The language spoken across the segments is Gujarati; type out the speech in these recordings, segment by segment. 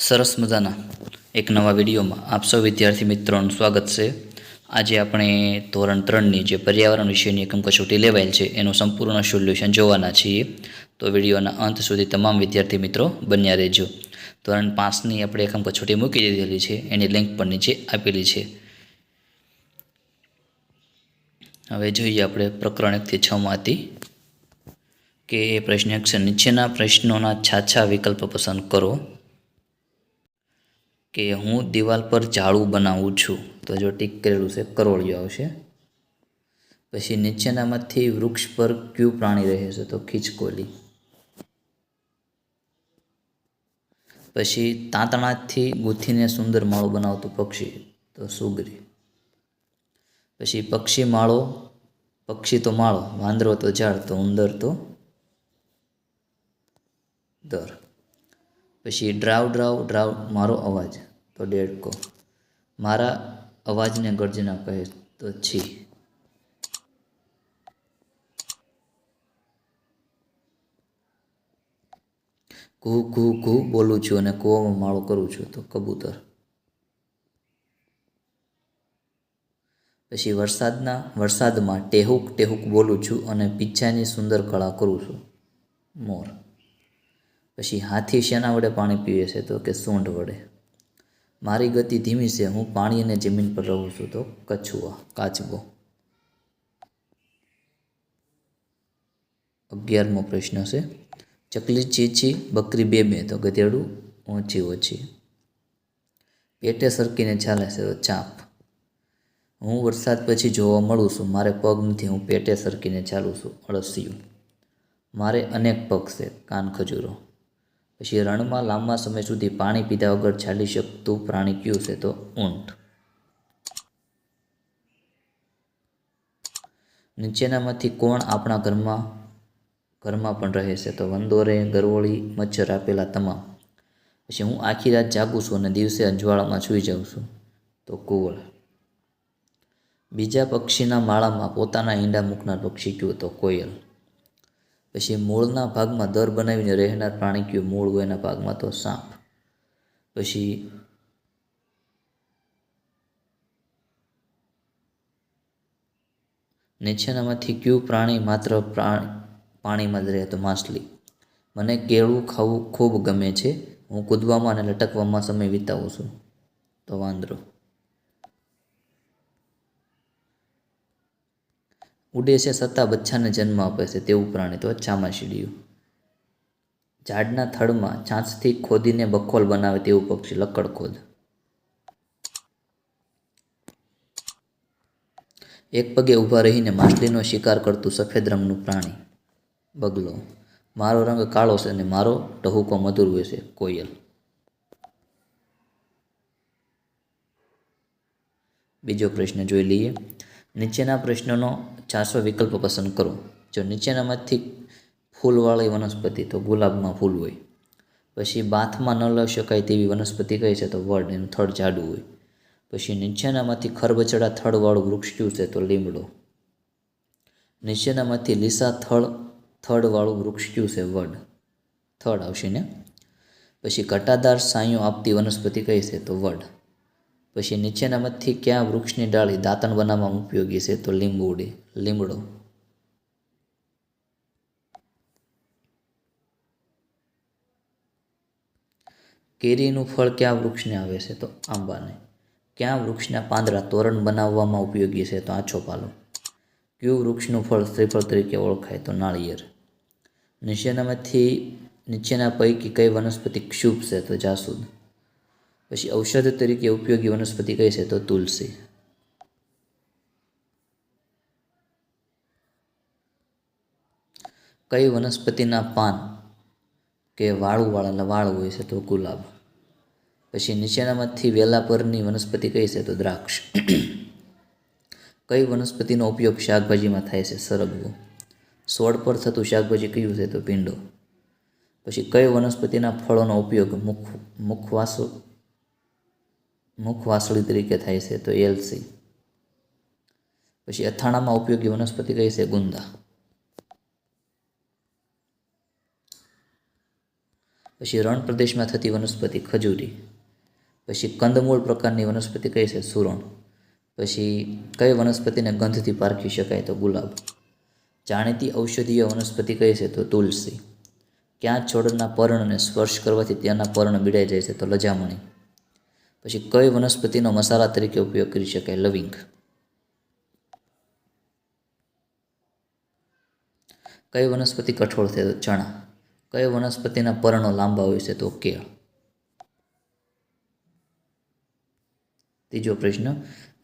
સરસ મજાના એક નવા વિડીયોમાં આપ સૌ વિદ્યાર્થી મિત્રોનું સ્વાગત છે। આજે આપણે ધોરણ 3ની જે પર્યાવરણ વિષયની એકમ કસોટી લેવાયેલ છે એનું સંપૂર્ણ સોલ્યુશન જોવાના છીએ। તો વિડીયોના અંત સુધી તમામ વિદ્યાર્થી મિત્રો બન્યા રહેજો। ધોરણ 5ની આપણે એકમ કસોટી મૂકી દીધેલી છે, એની લિંક પણ નીચે આપેલી છે। હવે જોઈએ આપણે પ્રકરણ 1 થી 6માંથી કે પ્રશ્ન 1 છે, નીચેના પ્રશ્નોના છાછા વિકલ્પ પસંદ કરો। કે હું દિવાલ પર ઝાડू બનાવું છું, તો જો ટીક કરેલું છે કરોળિયો આવશે। પછી નીચેનામાંથી વૃક્ષ પર કયું પ્રાણી રહે છે, તો ખિસકોલી। પછી તાંતણાથી ગૂંથીને સુંદર માળો બનાવતું પક્ષી, તો સુગરી। પછી પક્ષી તો માળો, વાંદરો તો ઝાડ, તો ઉંદર તો દર। પછી ડ્રાવ ડ્રાવ ડ્રાવ મારો અવાજ, તો દેડકો। મારા અવાજને ગર્જના કહે, તો છી। ઘૂ ઘૂ ઘૂ બોલું છું અને કૂવામાં માળો કરું છું, તો કબૂતર। પછી વરસાદમાં ટેહુક ટેહુક બોલું છું અને પીંછાની સુંદર કળા કરું છું, મોર। પછી હાથી શેના વડે પાણી પીવે છે, તો કે સૂંઢ વડે। મારી ગતિ ધીમી છે, હું પાણી અને જમીન પર રહું છું, તો કાચબો। 11મો પ્રશ્ન છે, ચકલી ચી ચી, બકરી બે બે, તો ગધેડું ઓછી ઓછી। પેટે સરકીને ચાલે છે, તો ચાંપ। હું વરસાદ પછી જોવા મળું છું, મારે પગ નથી, હું પેટે સરકીને ચાલું છું, અળસિયું। મારે અનેક પગ છે, કાન ખજૂરો। પછી રણમાં લાંબા સમય સુધી પાણી પીધા વગર ચાલી શકતું પ્રાણી કયું છે, તો ઊંટ। નીચેનામાંથી કોણ આપણા ઘરમાં પણ રહે છે, તો વંદોરે, ગરોળી, મચ્છર આપેલા તમામ। પછી હું આખી રાત જાગું છું અને દિવસે અજવાળામાં સૂઈ જાઉં છું, તો કુવળ। બીજા પક્ષીના માળામાં પોતાના ઈંડા મૂકનાર પક્ષી કયું, તો કોયલ। પછી મૂળના ભાગમાં દર બનાવીને રહેનાર પ્રાણી કયું, મૂળ હોય એના ભાગમાં, તો સાપ। પછી નીચેનામાંથી કયું પ્રાણી માત્ર પાણીમાં જ રહે, તો માછલી। મને કેળું ખાવું ખૂબ ગમે છે, હું કૂદવામાં અને લટકવામાં સમય વિતાવું છું, તો વાંદરો। ઉડે છે છતાં બચ્ચાને જન્મ આપે છે તેવું પ્રાણી, તો ચામાચીડિયું। ઝાડના થડમાં છાંચથી ખોદીને બખોલ બનાવે તેવું પક્ષી, લક્કડખોદ। એક પગે ઊભા રહીને માછલીનો શિકાર કરતું સફેદ રંગનું પ્રાણી, બગલો। મારો રંગ કાળો છે અને મારો ટહુકો મધુર હોય છે, કોયલ। બીજો પ્રશ્ન જોઈ લઈએ, નીચેના પ્રશ્નોનો છાસો વિકલ્પ પસંદ કરો। જો નીચેનામાંથી ફૂલવાળી વનસ્પતિ, તો ગુલાબમાં ફૂલ હોય। પછી બાથમાં ન લઈ શકાય તેવી વનસ્પતિ કઈ છે, તો વડ, એનું થડ જાડું હોય। પછી નીચેનામાંથી ખરબચડા થડવાળું વૃક્ષ કયું છે, તો લીમડો। નીચેનામાંથી લીસા થડવાળું વૃક્ષ કયું છે, વડ, થડ આવશે ને। પછી ઘટાદાર સાંયો આપતી વનસ્પતિ કઈ છે, તો વડ। પછી નીચેનામાંથી કયા વૃક્ષની ડાળી દાંતણ બનાવવામાં ઉપયોગી છે, તો લીમડો। કેરીનું ફળ કયા વૃક્ષને આવે છે, તો આંબાને। કયા વૃક્ષના પાંદડા તોરણ બનાવવામાં ઉપયોગી છે, તો આછોપાલો। કયું વૃક્ષનું ફળ શ્રીફળ તરીકે ઓળખાય, તો નાળિયેર। નીચેના પૈકી કઈ વનસ્પતિ ક્ષુપ છે, તો જાસૂદ। પછી ઔષધ તરીકે ઉપયોગી વનસ્પતિ કઈ છે, તો તુલસી। કઈ વનસ્પતિના પાન કે વાળ હોય છે, તો ગુલાબ। પછી નીચેનામાંથી વેલા પરની વનસ્પતિ કઈ છે, તો દ્રાક્ષ। કઈ વનસ્પતિનો ઉપયોગ શાકભાજીમાં થાય છે, સરગવો। છોડ પર થતું શાકભાજી કયું છે, તો ભીંડો। પછી કઈ વનસ્પતિના ફળોનો ઉપયોગ મુખવાસળી તરીકે થાય છે, તો એલસી। પછી અથાણામાં ઉપયોગી વનસ્પતિ કઈ છે, ગુંદા। પછી રણ પ્રદેશમાં થતી વનસ્પતિ ખજૂરી. પછી કંદમૂળ પ્રકારની વનસ્પતિ કઈ છે? સુરણ. પછી કઈ વનસ્પતિને ગંધથી પારખી શકાય? તો ગુલાબ. જાણીતી ઔષધીય વનસ્પતિ કઈ છે? તો તુલસી. ક્યાં છોડના પર્ણને સ્પર્શ કરવાથી ત્યાંના પર્ણ બીડાઈ જાય છે? તો લજામણી. પછી કઈ વનસ્પતિનો મસાલા તરીકે ઉપયોગ કરી શકાય? લવિંગ. કઈ વનસ્પતિ કઠોળ છે? તો ચણા. કઈ વનસ્પતિના પર્ણો લાંબા હોય છે? તો કેળ. ત્રીજો પ્રશ્ન,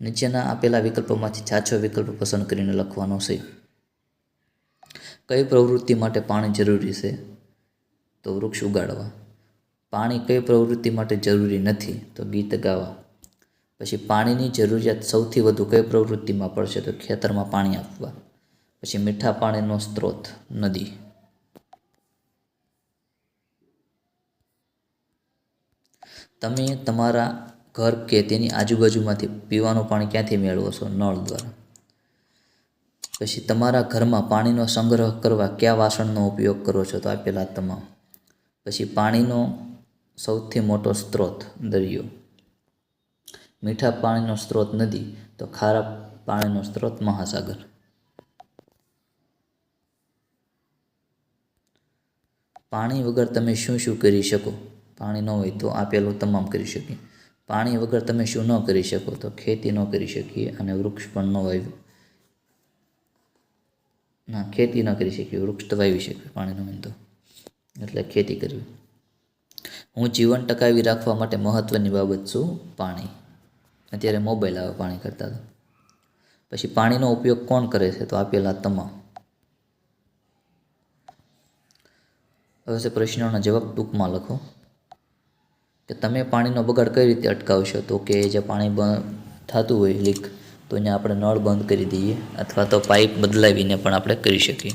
નીચેના આપેલા વિકલ્પોમાંથી સાચો વિકલ્પ પસંદ કરીને લખવાનો છે. કઈ પ્રવૃત્તિ માટે પાણી જરૂરી છે? તો વૃક્ષ ઉગાડવા. પાણી કઈ પ્રવૃત્તિ માટે જરૂરી નથી? તો ગીત ગાવા. પછી પાણીની જરૂરિયાત સૌથી વધુ કઈ પ્રવૃત્તિમાં પડશે? તો ખેતરમાં પાણી આપવા. પછી મીઠા પાણીનો સ્ત્રોત? નદી. તમે તમારા ઘર કે તેની આજુબાજુમાંથી પીવાનું પાણી ક્યાંથી મેળવો છો? નળ દ્વારા. પછી તમારા ઘરમાં પાણીનો સંગ્રહ કરવા કયા વાસણનો ઉપયોગ કરો છો? તો આપેલા તમામ. પછી પાણીનો સૌથી મોટો સ્ત્રોત? દરિયો. મીઠા પાણીનો સ્ત્રોત? નદી. તો ખારા પાણીનો સ્ત્રોત? મહાસાગર. પાણી વગર તમે શું શું કરી શકો? પાણી ન હોય તો આપેલું તમામ કરી શકીએ. પાણી વગર તમે શું ન કરી શકો? તો ખેતી ન કરી શકીએ અને વૃક્ષ પણ ન વાવી. ના, ખેતી ન કરી શકીએ, વૃક્ષ તો વાવી શકીએ પાણી ન હોય તો, એટલે ખેતી કરવી. હું જીવન ટકાવી રાખવા માટે મહત્ત્વની બાબત શું? પાણી. અત્યારે મોબાઈલ આવે પાણી કરતા તો. પછી પાણીનો ઉપયોગ કોણ કરે છે? તો આપેલા તમામ. હવે છે પ્રશ્નોના જવાબ ટૂંકમાં લખો. કે તમે પાણીનો બગાડ કઈ રીતે અટકાવશો? તો કે જે પાણી થતું હોય લીક, તો અહીંયા આપણે નળ બંધ કરી દઈએ અથવા તો પાઇપ બદલાવીને પણ આપણે કરી શકીએ.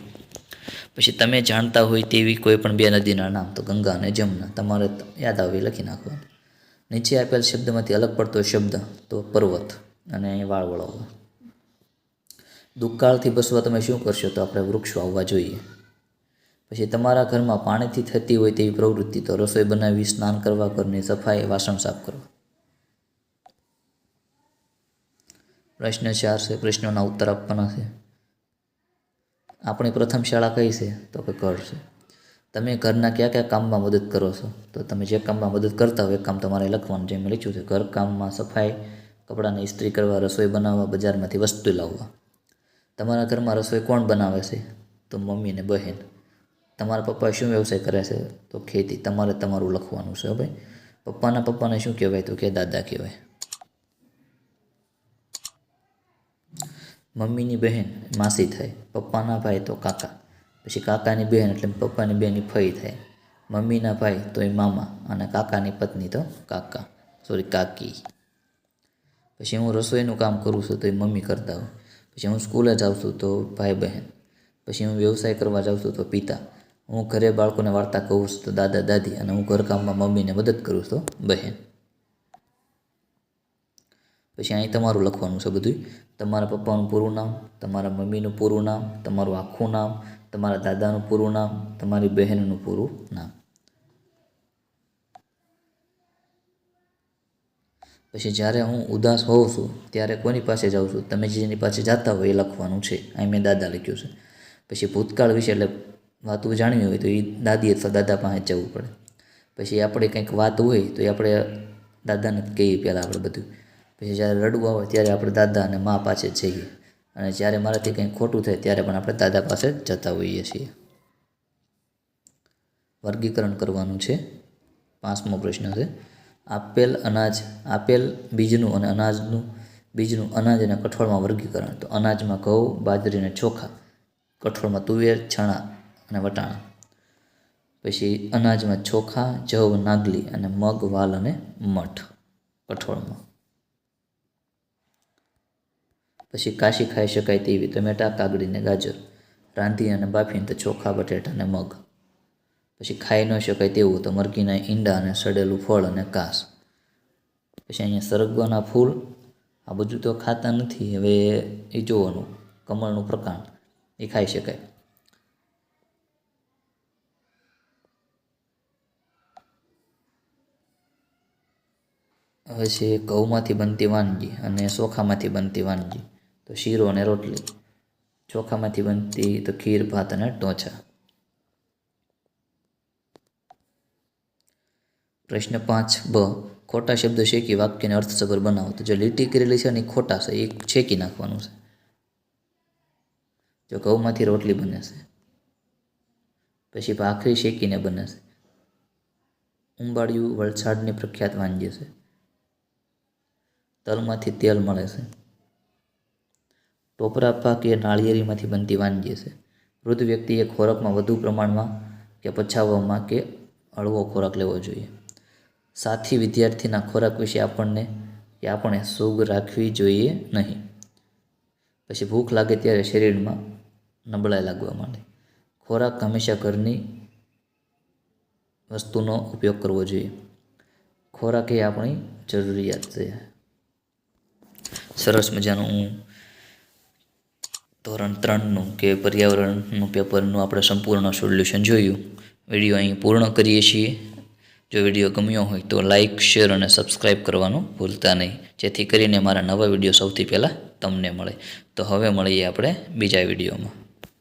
પછી તમે જાણતા હોય તેવી કોઈ પણ બે નદીના નામ? તો ગંગા અને જમના. તમારે યાદ આવે લખી નાખવાનું. નીચે આપેલ શબ્દમાંથી અલગ પડતો શબ્દ? તો પર્વત. અને અહીં વાળ વળાવવા. દુષ્કાળથી બચવા તમે શું કરશો? તો આપણે વૃક્ષ વાવવા જોઈએ. પછી તમારા ઘરમાં પાણીથી થતી હોય તેવી પ્રવૃત્તિ? તો રસોઈ બનાવવી, સ્નાન કરવા, ઘરની સફાઈ, વાસણ સાફ કરવા. પ્રશ્ન 4 છે, પ્રશ્નોના ઉત્તર આપવાના છે. આપણી પ્રથમ શાળા કઈ છે? તો કે ઘર છે. તમે ઘરના કયા કયા કામમાં મદદ કરો છો? તો તમે જે કામમાં મદદ કરતા હોય એ કામ તમારે લખવાનું. જેમ લખ્યું છે ઘર કામમાં સફાઈ, કપડાને ઇસ્ત્રી કરવા, રસોઈ બનાવવા, બજારમાંથી વસ્તુ લાવવા. તમારા ઘરમાં રસોઈ કોણ બનાવે છે? તો મમ્મી ને બહેન. તમારા પપ્પા શું વ્યવસાય કરે છે? તો ખેતી. તમારે તમારું લખવાનું છે. ભાઈ, પપ્પાના પપ્પાને શું કહેવાય? તો કે દાદા કહેવાય. મમ્મીની બહેન માસી થાય, પપ્પાના ભાઈ તો કાકા. પછી કાકાની બહેન એટલે પપ્પાની બહેનની ફઈ થાય. મમ્મીના ભાઈ તો એ મામા, અને કાકાની પત્ની તો કાકી. પછી હું રસોઈનું કામ કરું છું તો એ મમ્મી કરતા હોય. પછી હું સ્કૂલે જાઉં છું તો ભાઈ બહેન. પછી હું વ્યવસાય કરવા જાઉં છું તો પિતા. હું ઘરે બાળકોને વાર્તા કહું છું તો દાદા દાદી. અને હું ઘરકામમાં મમ્મીને મદદ કરું છું તો બહેન. પછી અહીં તમારું લખવાનું છે બધું. તમારા પપ્પાનું પૂરું નામ, તમારા મમ્મીનું પૂરું નામ, તમારું આખું નામ, તમારા દાદાનું પૂરું નામ, તમારી બહેનનું પૂરું નામ. પછી જ્યારે હું ઉદાસ હોઉં છું ત્યારે કોની પાસે જાઉં છું? તમે જેની પાસે જતા હોય એ લખવાનું છે. અહીં મેં દાદા લખ્યું છે. પછી ભૂતકાળ વિશે એટલે વાતું જાણવી હોય તો એ દાદી અથવા દાદા પાસે જવું પડે. પછી આપણે કંઈક વાત હોય તો એ આપણે દાદાને કહીએ પહેલાં આપણે બધું. પછી જ્યારે રડવું આવે ત્યારે આપણે દાદા અને મા પાસે જઈએ. અને જ્યારે મારાથી કંઈક ખોટું થાય ત્યારે પણ આપણે દાદા પાસે જતા હોઈએ છીએ. વર્ગીકરણ કરવાનું છે. 5મો પ્રશ્ન છે. આપેલ બીજનું અને અનાજ અને કઠોળમાં વર્ગીકરણ. તો અનાજમાં ઘઉં, બાજરી અને ચોખા. કઠોળમાં તુવેર, ચણા અને વટાણા. પછી અનાજમાં ચોખા, જવ, નાગલી અને મગ, વાલ અને મઠ કઠોળમાં. પછી કાશી ખાઈ શકાય તેવી ટમેટા, કાકડી ને ગાજર. રાંધી અને બાફીને તો ચોખા, બટેટા અને મગ. પછી ખાઈ ન શકાય તેવું તો મરઘીના ઈંડા અને સડેલું ફળ અને ઘાસ. પછી અહીંયા સરગવાના ફૂલ, આ બધું તો ખાતા નથી. હવે એ જોવાનું. કમળનું પ્રકાંડ એ ખાઈ શકાય. હવે છે ઘઉંમાંથી બનતી વાનગી અને ચોખામાંથી બનતી વાનગી. તો શીરો અને રોટલી. ચોખામાંથી બનતી તો ખીર, ભાત અને ઢોંચા. પ્રશ્ન 5 બ. ખોટા શબ્દો શેકી વાક્યને અર્થસભર બનાવો. તો જો લીટી કરેલી છે અને ખોટા છે એ છેકી નાખવાનું છે. જો ઘઉંમાંથી રોટલી બને છે, પછી ભાખરી શેકીને બને છે. ઉંબાડિયું વલસાડની પ્રખ્યાત વાનગી છે. તલમાંથી તેલ મળે છે. ટોપરા પાક એ નાળિયેરીમાંથી બનતી વાનગી છે. વૃદ્ધ વ્યક્તિએ ખોરાકમાં વધુ પ્રમાણમાં કે પચાવવામાં કે હળવો ખોરાક લેવો જોઈએ. સાથી વિદ્યાર્થીના ખોરાક વિશે આપણે સૂગ રાખવી જોઈએ નહીં. પછી ભૂખ લાગે ત્યારે શરીરમાં નબળાઈ લાગવા માંડે. ખોરાક હંમેશા ઘરની વસ્તુનો ઉપયોગ કરવો જોઈએ. ખોરાક એ આપણી જરૂરિયાત છે. સરસ મજાનું ધોરણ 3નું કે પર્યાવરણનું પેપરનું આપણે સંપૂર્ણ સોલ્યુશન જોયું. વિડીયો અહીં પૂર્ણ કરીએ છીએ. જો વિડીયો ગમ્યો હોય તો લાઇક, શેર અને સબસ્ક્રાઈબ કરવાનું ભૂલતા નહીં, જેથી કરીને મારા નવા વિડીયો સૌથી પહેલાં તમને મળે. તો હવે મળીએ આપણે બીજા વિડીયોમાં.